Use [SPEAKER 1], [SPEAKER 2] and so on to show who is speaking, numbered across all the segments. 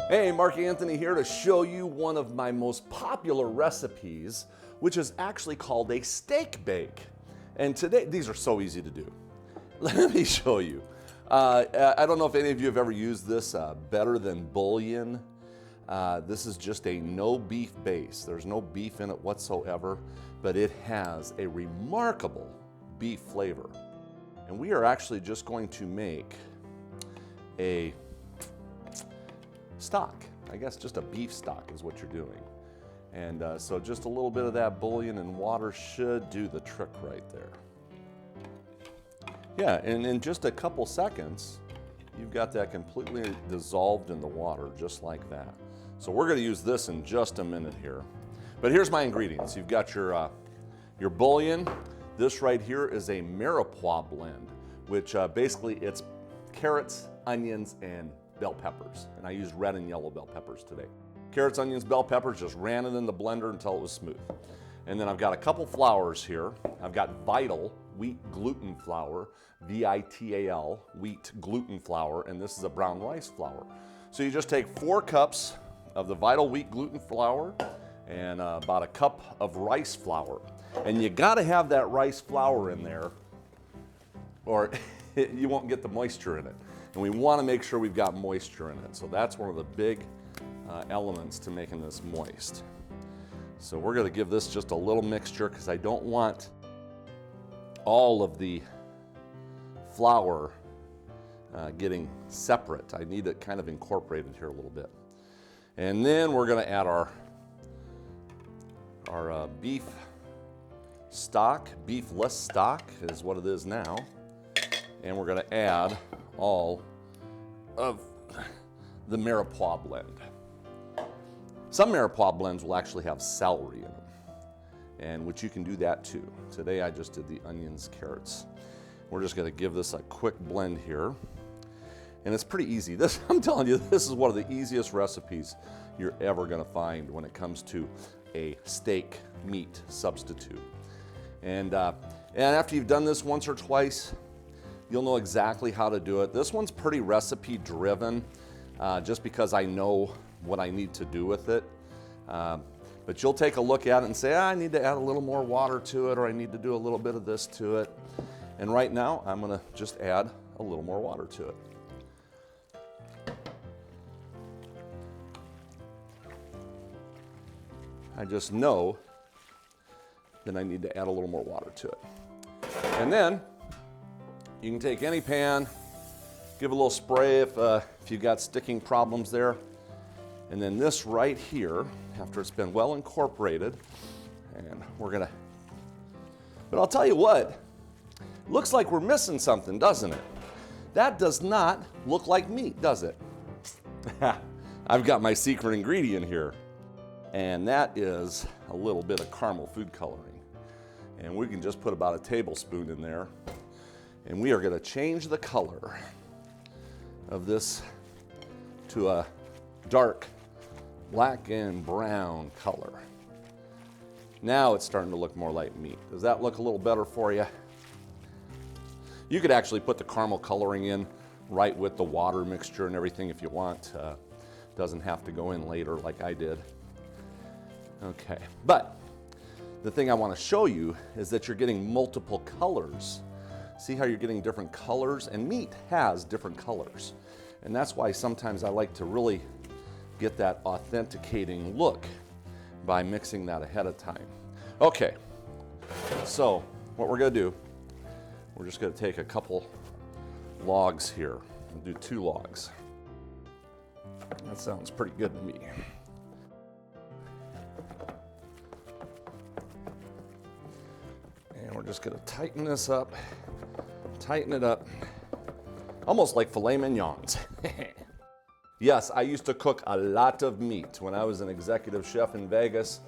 [SPEAKER 1] Hey, Mark Anthony here to show you one of my most popular recipes, which is actually called a steak bake. And today, these are so easy to do. Let me show you. I don't know if any of you have ever used this Better Than Bouillon. This is just a no beef base. There's no beef in it whatsoever, but it has a remarkable beef flavor. And we are actually just going to make a stock. I guess just a beef stock is what you're doing. And so just a little bit of that bouillon and water should do the trick right there. Yeah, and in just a couple seconds, you've got that completely dissolved in the water, just like that. So we're gonna use this in just a minute here. But here's my ingredients. You've got your bouillon. This right here is a mirepoix blend, which basically it's carrots, onions, and bell peppers. And I used red and yellow bell peppers today. Carrots, onions, bell peppers, just ran it in the blender until it was smooth. And then I've got a couple flours here. I've got Vital wheat gluten flour, V-I-T-A-L, wheat gluten flour, and this is a brown rice flour. So you just take 4 cups of the Vital wheat gluten flour and about a cup of rice flour. And you gotta have that rice flour in there or you won't get the moisture in it. And we wanna make sure we've got moisture in it. So that's one of the big elements to making this moist. So we're gonna give this just a little mixture because I don't want all of the flour getting separate. I need it kind of incorporated here a little bit. And then we're gonna add our beef stock, beefless stock is what it is now. And we're gonna add all of the mirepoix blend. Some mirepoix blends will actually have celery in them, and which you can do that too. Today I just did the onions, carrots. We're just gonna give this a quick blend here. And it's pretty easy. This, I'm telling you, this is one of the easiest recipes you're ever gonna find when it comes to a steak meat substitute. And after you've done this once or twice, you'll know exactly how to do it. This one's pretty recipe driven, just because I know what I need to do with it. But you'll take a look at it and say, I need to add a little more water to it, or I need to do a little bit of this to it. And right now, I'm gonna just add a little more water to it. I just know that I need to add a little more water to it. And then, you can take any pan, give a little spray if you've got sticking problems there. And then this right here, after it's been well incorporated, and we're gonna, but I'll tell you what, looks like we're missing something, doesn't it? That does not look like meat, does it? I've got my secret ingredient here, and that is a little bit of caramel food coloring. And we can just put about a tablespoon in there, and we are gonna change the color of this to a dark black and brown color. Now it's starting to look more like meat. Does that look a little better for you? You could actually put the caramel coloring in right with the water mixture and everything if you want. Doesn't have to go in later like I did. Okay, but the thing I want to show you is that you're getting multiple colors. See how you're getting different colors? And meat has different colors. And that's why sometimes I like to really get that authenticating look by mixing that ahead of time. Okay, so what we're gonna do, we're just gonna take a couple logs here. We'll do 2 logs. That sounds pretty good to me. And we're just gonna tighten this up, tighten it up, almost like filet mignons. Yes, I used to cook a lot of meat when I was an executive chef in Vegas.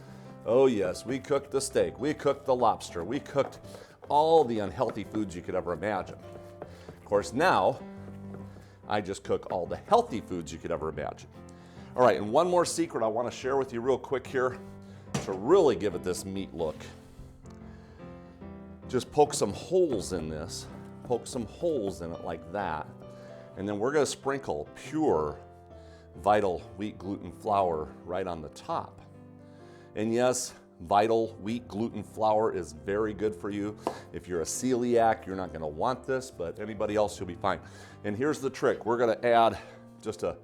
[SPEAKER 1] Oh yes, we cooked the steak, we cooked the lobster, we cooked all the unhealthy foods you could ever imagine. Of course, now, I just cook all the healthy foods you could ever imagine. All right, and one more secret I want to share with you real quick here to really give it this meat look. Just poke some holes in this, poke some holes in it like that, and then we're gonna sprinkle pure Vital wheat gluten flour right on the top. And yes, Vital wheat gluten flour is very good for you. If you're a celiac, you're not gonna want this, but anybody else, you'll be fine. And here's the trick. We're gonna add just a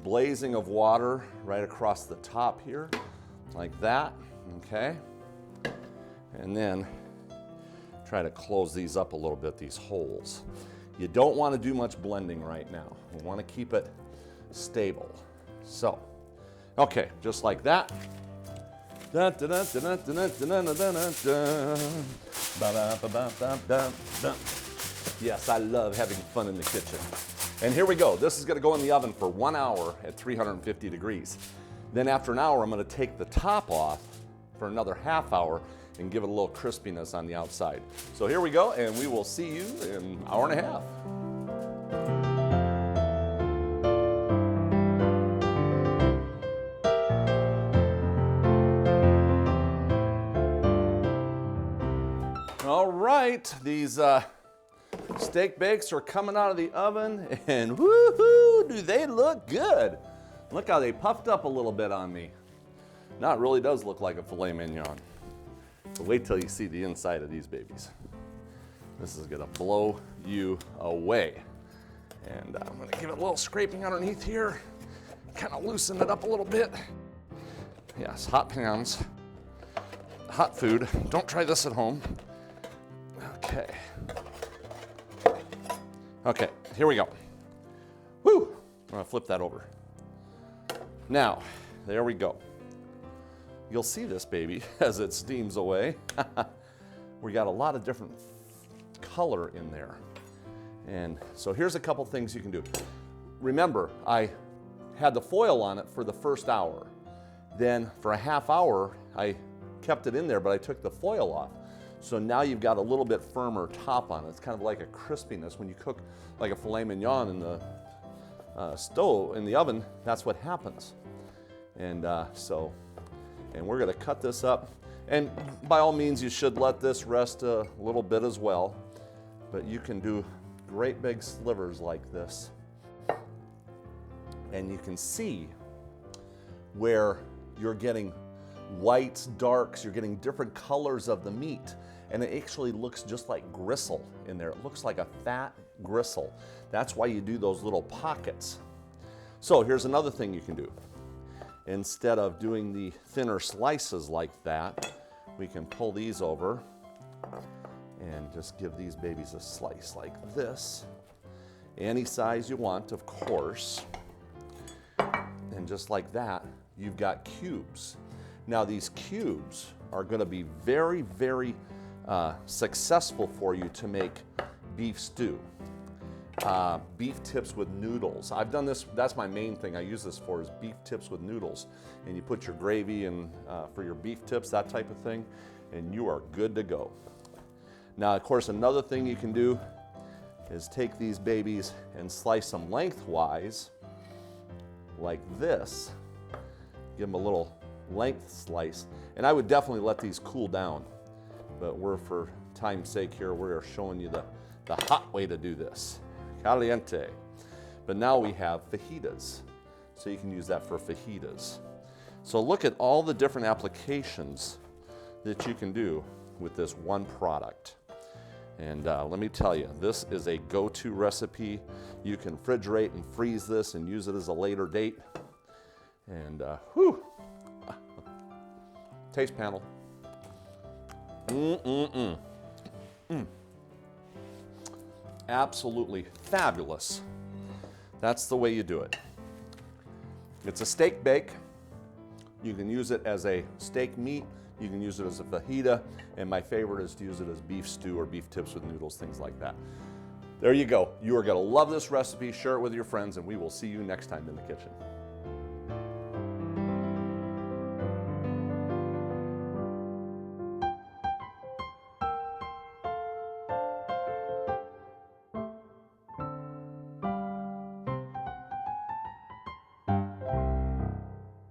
[SPEAKER 1] blazing of water right across the top here, like that, okay? And then try to close these up a little bit, these holes. You don't wanna do much blending right now. You wanna keep it stable. So, okay, just like that. Yes, I love having fun in the kitchen. And here we go. This is gonna go in the oven for 1 hour at 350 degrees. Then after an hour, I'm gonna take the top off for another half hour and give it a little crispiness on the outside. So here we go, and we will see you in an hour and a half. All right, these steak bakes are coming out of the oven, and woohoo, do they look good. Look how they puffed up a little bit on me. Now it really does look like a filet mignon. But wait till you see the inside of these babies. This is gonna blow you away. And I'm gonna give it a little scraping underneath here, kind of loosen it up a little bit. Yes, hot pans, hot food. Don't try this at home. Okay. Okay, here we go. Woo! I'm gonna flip that over. Now, there we go. You'll see this baby as it steams away. We got a lot of different color in there. And so here's a couple things you can do. Remember, I had the foil on it for the first hour. Then for a half hour, I kept it in there, but I took the foil off. So now you've got a little bit firmer top on it. It's kind of like a crispiness. When you cook like a filet mignon in the stove, in the oven, that's what happens. And and we're gonna cut this up. And by all means, you should let this rest a little bit as well. But you can do great big slivers like this. And you can see where you're getting whites, darks, you're getting different colors of the meat. And it actually looks just like gristle in there. It looks like a fat gristle. That's why you do those little pockets. So here's another thing you can do. Instead of doing the thinner slices like that, we can pull these over and just give these babies a slice like this. Any size you want, of course. And just like that, you've got cubes. Now these cubes are gonna be very, very successful for you to make beef stew. Beef tips with noodles. I've done this, that's my main thing I use this for, is beef tips with noodles. And you put your gravy in for your beef tips, that type of thing, and you are good to go. Now, of course, another thing you can do is take these babies and slice them lengthwise, like this. Give them a little length slice. And I would definitely let these cool down. But we're, for time's sake here, we're showing you the hot way to do this. Caliente. But now we have fajitas. So you can use that for fajitas. So look at all the different applications that you can do with this one product. And let me tell you, this is a go-to recipe. You can refrigerate and freeze this and use it as a later date. And whew. Taste panel. Absolutely fabulous. That's the way you do it. It's a steak bake. You can use it as a steak meat. You can use it as a fajita. And my favorite is to use it as beef stew or beef tips with noodles, things like that. There you go. You are going to love this recipe. Share it with your friends, and we will see you next time in the kitchen.